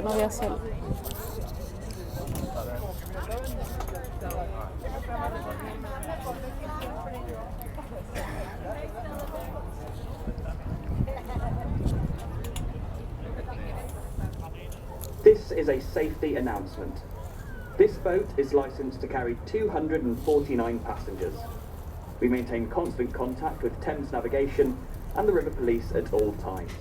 no voy a hacerlo. This is a safety announcement. This boat is licensed to carry 249 passengers. We maintain constant contact with Thames Navigation and the River Police at all times.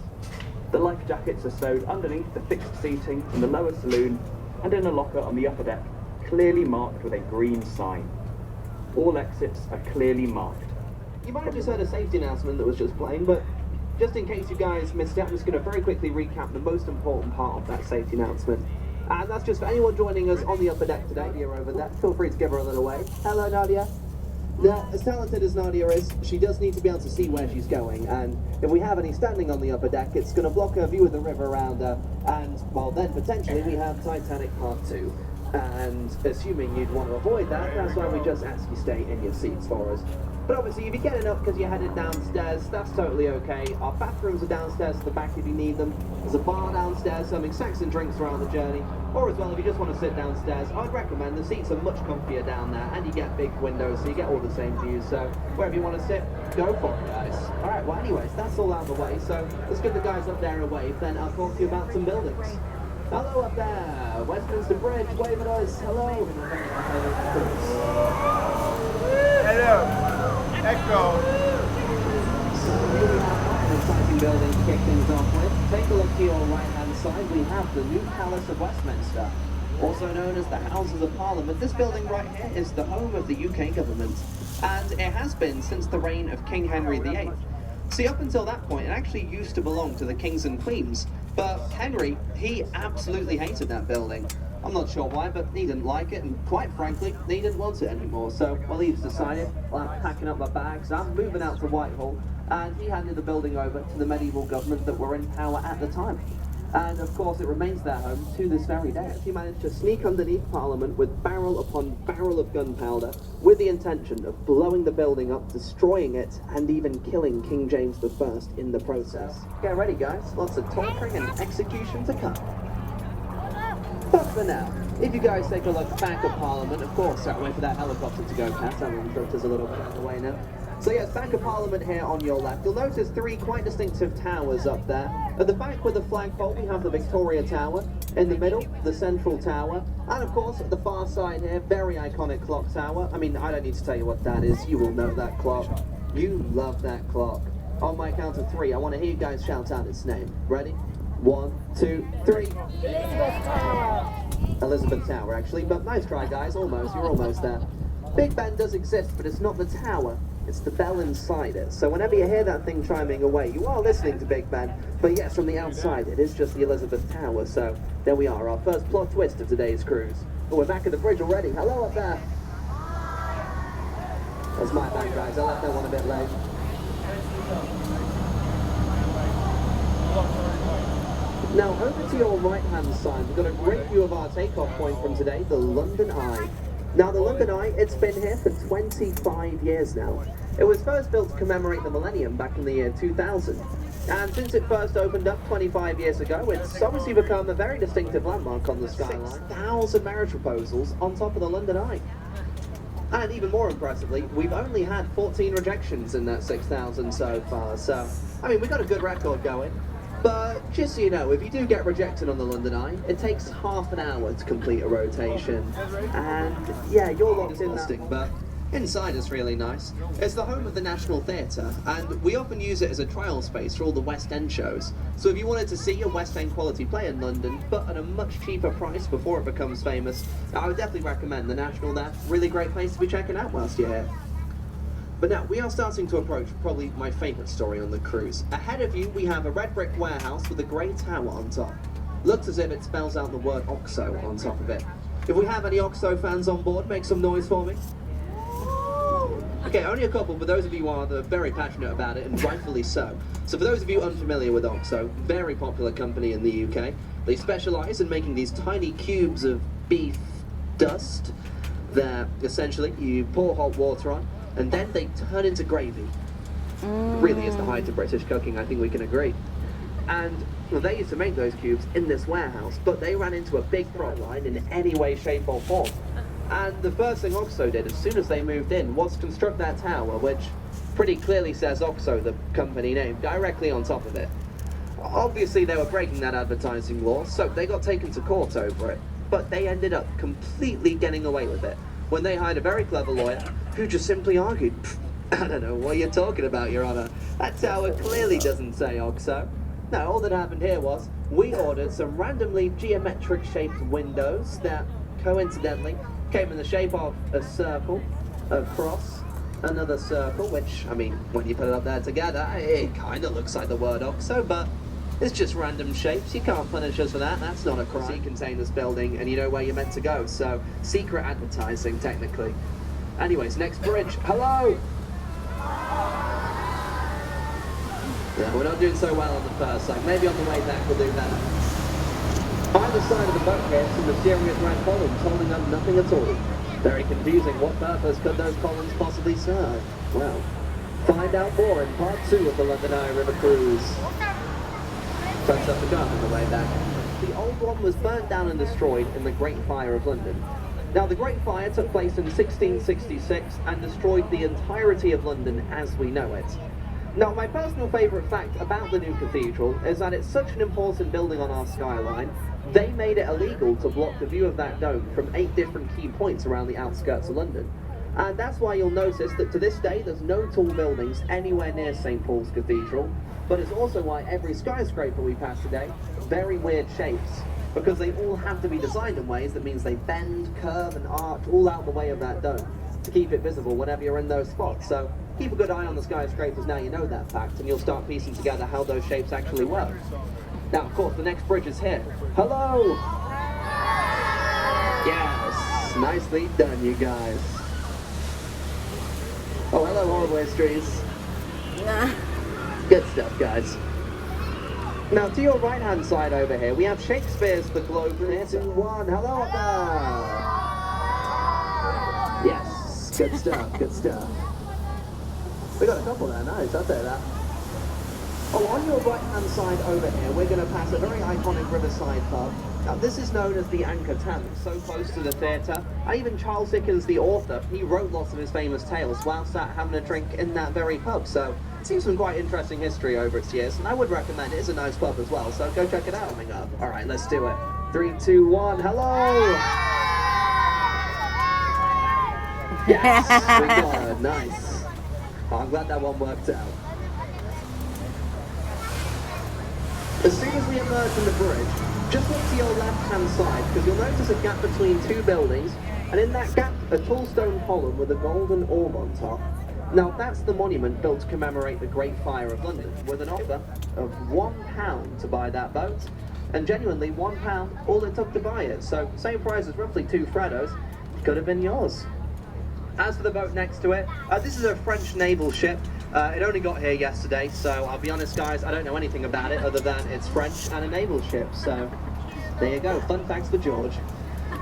The life jackets are stowed underneath the fixed seating in the lower saloon and in a locker on the upper deck, clearly marked with a green sign. All exits are clearly marked. You might have just heard a safety announcement that was just playing, but just in case you guys missed it, I'm just going to very quickly recap the most important part of that safety announcement. And that's just for anyone joining us on the upper deck today. Nadia over there, feel free to give her a little wave. Hello, Nadia. Now, as talented as Nadia is, she does need to be able to see where she's going, and if we have any standing on the upper deck, it's going to block her view of the river around her, and, well, then potentially we have Titanic Part 2. And assuming you'd want to avoid that, that's why we just ask you stay in your seats for us. But obviously, if you're getting up because you're headed downstairs, that's totally okay. Our bathrooms are downstairs at the back if you need them. There's a bar downstairs serving snacks and drinks throughout the journey. Or as well, if you just want to sit downstairs, I'd recommend the seats are much comfier down there, and you get big windows, so you get all the same views. So wherever you want to sit, go for it, guys. All right, well, anyways, that's all out of the way. So let's give the guys up there a wave, then I'll talk to you about some buildings. Hello up there, Westminster Bridge, wave at us, hello. Hello, Echo. So here we have an exciting building to kick things off with. Take a look to your right-hand side, we have the New Palace of Westminster, also known as the Houses of Parliament. This building right here is the home of the UK government, and it has been since the reign of King Henry VIII. See, up until that point, it actually used to belong to the kings and queens, but Henry, he absolutely hated that building. I'm not sure why, but he didn't like it, and quite frankly, he didn't want it anymore. So, well, he's decided, well, I'm packing up my bags, I'm moving out to Whitehall, and he handed the building over to the medieval government that were in power at the time. And of course, it remains their home to this very day. He managed to sneak underneath Parliament with barrel upon barrel of gunpowder, with the intention of blowing the building up, destroying it, and even killing King James I in the process. Get ready, guys. Lots of torturing and execution to come. But for now, if you guys take a look back at Parliament, of course, I'll wait for that helicopter to go past. I'm going to throw us a little bit out of the way now. So yes, back of Parliament here on your left, you'll notice three quite distinctive towers up there. At the back with the flagpole, we have the Victoria Tower. In the middle, the Central Tower. And of course, at the far side here, very iconic clock tower. I mean, I don't need to tell you what that is. You will know that clock. You love that clock. On my count of three, I want to hear you guys shout out its name. Ready? 1, 2, 3. Elizabeth Tower. Elizabeth Tower, actually. But nice try, guys. Almost. You're almost there. Big Ben does exist, but it's not the tower. It's the bell inside it. So whenever you hear that thing chiming away, you are listening to Big Ben. But yes, from the outside, it is just the Elizabeth Tower. So there we are, our first plot twist of today's cruise. Oh, we're back at the bridge already. Hello up there. That's my bad, guys. I left that one a bit late. Now, over to your right-hand side, we've got a great view of our takeoff point from today, the London Eye. Now, the London Eye, it's been here for 25 years now. It was first built to commemorate the millennium back in the year 2000. And since it first opened up 25 years ago, it's obviously become a very distinctive landmark on the skyline. 6,000 marriage proposals on top of the London Eye. And even more impressively, we've only had 14 rejections in that 6,000 so far. So, I mean, we've got a good record going. But just so you know, if you do get rejected on the London Eye, it takes half an hour to complete a rotation. And yeah, you're locked in that. But inside it's really nice. It's the home of the National Theatre, and we often use it as a trial space for all the West End shows. So if you wanted to see a West End quality play in London, but at a much cheaper price before it becomes famous, I would definitely recommend the National there. Really great place to be checking out whilst you're here. But now, we are starting to approach probably my favourite story on the cruise. Ahead of you, we have a red brick warehouse with a grey tower on top. Looks as if it spells out the word OXO on top of it. If we have any OXO fans on board, make some noise for me. Okay, only a couple, but those of you are very passionate about it, and rightfully so. So for those of you unfamiliar with OXO, very popular company in the UK. They specialise in making these tiny cubes of beef dust that essentially you pour hot water on, and then they turn into gravy. Really is the height of British cooking, I think we can agree. And well, they used to make those cubes in this warehouse, but they ran into a big problem line in any way, shape or form. And the first thing OXO did as soon as they moved in was construct that tower, which pretty clearly says OXO, the company name, directly on top of it. Obviously they were breaking that advertising law, so they got taken to court over it. But they ended up completely getting away with it when they hired a very clever lawyer who just simply argued, I don't know what you're talking about, Your Honor. That tower clearly doesn't say OXO. No, all that happened here was we ordered some randomly geometric shaped windows that coincidentally came in the shape of a circle, a cross, another circle, which, I mean, when you put it up there together, it kind of looks like the word OXO, but it's just random shapes. You can't punish us for that. That's not a crime. You contain this building and you know where you're meant to go, so secret advertising, technically. Anyways, next bridge. Hello! Yeah, we're not doing so well on the first side. Maybe on the way back we'll do better. Either side of the boat here, some mysterious red columns holding up nothing at all. Very confusing. What purpose could those columns possibly serve? Well, find out more in part 2 of the London Eye River Cruise. Touched up the gun on the way back. The old one was burnt down and destroyed in the Great Fire of London. Now, the Great Fire took place in 1666 and destroyed the entirety of London as we know it. Now, my personal favourite fact about the new cathedral is that it's such an important building on our skyline, they made it illegal to block the view of that dome from 8 different key points around the outskirts of London. And that's why you'll notice that to this day there's no tall buildings anywhere near St. Paul's Cathedral, but it's also why every skyscraper we pass today, very weird shapes, because they all have to be designed in ways that means they bend, curve and arch all out the way of that dome to keep it visible whenever you're in those spots. So keep a good eye on the skyscrapers now you know that fact, and you'll start piecing together how those shapes actually work. Now, of course, the next bridge is here. Hello! Yes, nicely done, you guys. Oh, hello, horrible histories. Good stuff, guys. Now, to your right-hand side over here, we have Shakespeare's The Globe Theatre. 3, 2, 1, hello up there! Yes, good stuff, good stuff. We got a couple there, nice, I'll say that. Oh, on your right-hand side over here, we're going to pass a very iconic riverside pub. Now, this is known as the Anchor Tavern, so close to the theatre. And even Charles Dickens, the author, he wrote lots of his famous tales whilst sat having a drink in that very pub. So, it seems some quite interesting history over its years, and I would recommend it. It's a nice pub as well, so go check it out coming up. All right, let's do it. 3, 2, 1, hello! Yes, we got it, nice. Oh, I'm glad that one worked out. As soon as we emerge from the bridge, just look to your left-hand side, because you'll notice a gap between 2 buildings, and in that gap, a tall stone column with a golden orb on top. Now, that's the monument built to commemorate the Great Fire of London, with an offer of £1 to buy that boat, and genuinely £1, all it took to buy it. So, same price as roughly 2 Freddos, could have been yours. As for the boat next to it, this is a French naval ship. It only got here yesterday, so I'll be honest guys, I don't know anything about it other than it's French and a naval ship, so there you go, fun facts for George.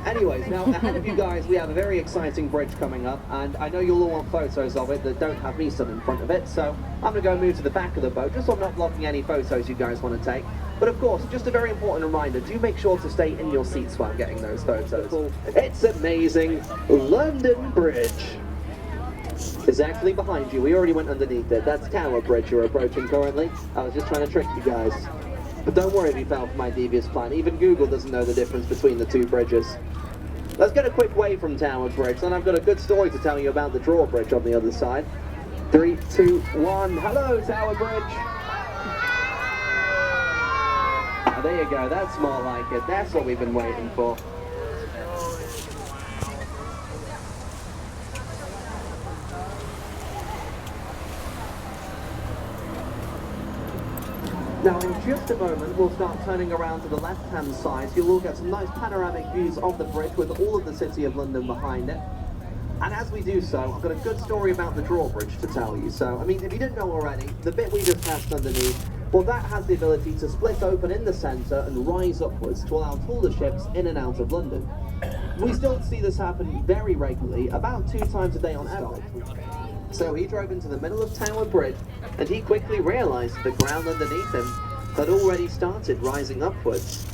Anyways, now ahead of you guys we have a very exciting bridge coming up, and I know you'll all want photos of it that don't have me stood in front of it, so I'm going to go move to the back of the boat, just so I'm not blocking any photos you guys want to take. But of course, just a very important reminder, do make sure to stay in your seats while getting those photos. It's amazing, London Bridge is actually behind you. We already went underneath it. That's Tower Bridge you're approaching currently. I was just trying to trick you guys. But don't worry if you fell for my devious plan. Even Google doesn't know the difference between the 2 bridges. Let's get a quick wave from Tower Bridge, and I've got a good story to tell you about the drawbridge on the other side. 3, 2, 1, hello Tower Bridge! Ah, there you go, that's more like it. That's what we've been waiting for. Now, in just a moment, we'll start turning around to the left-hand side, so you'll all get some nice panoramic views of the bridge with all of the City of London behind it. And as we do so, I've got a good story about the drawbridge to tell you. So, I mean, if you didn't know already, the bit we just passed underneath, well, that has the ability to split open in the centre and rise upwards to allow taller ships in and out of London. We still see this happen very regularly, about 2 times a day on average. So he drove into the middle of Tower Bridge, and he quickly realised the ground underneath him had already started rising upwards.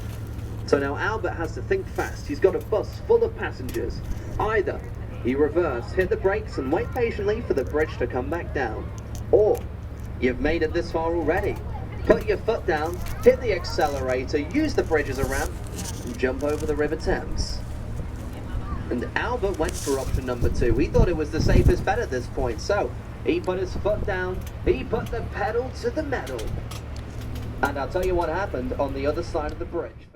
So now Albert has to think fast. He's got a bus full of passengers. Either you reverse, hit the brakes and wait patiently for the bridge to come back down, or you've made it this far already. Put your foot down, hit the accelerator, use the bridge as a ramp, and jump over the River Thames. And Albert went for option number 2. He thought it was the safest bet at this point, so he put his foot down, he put the pedal to the metal. And I'll tell you what happened on the other side of the bridge.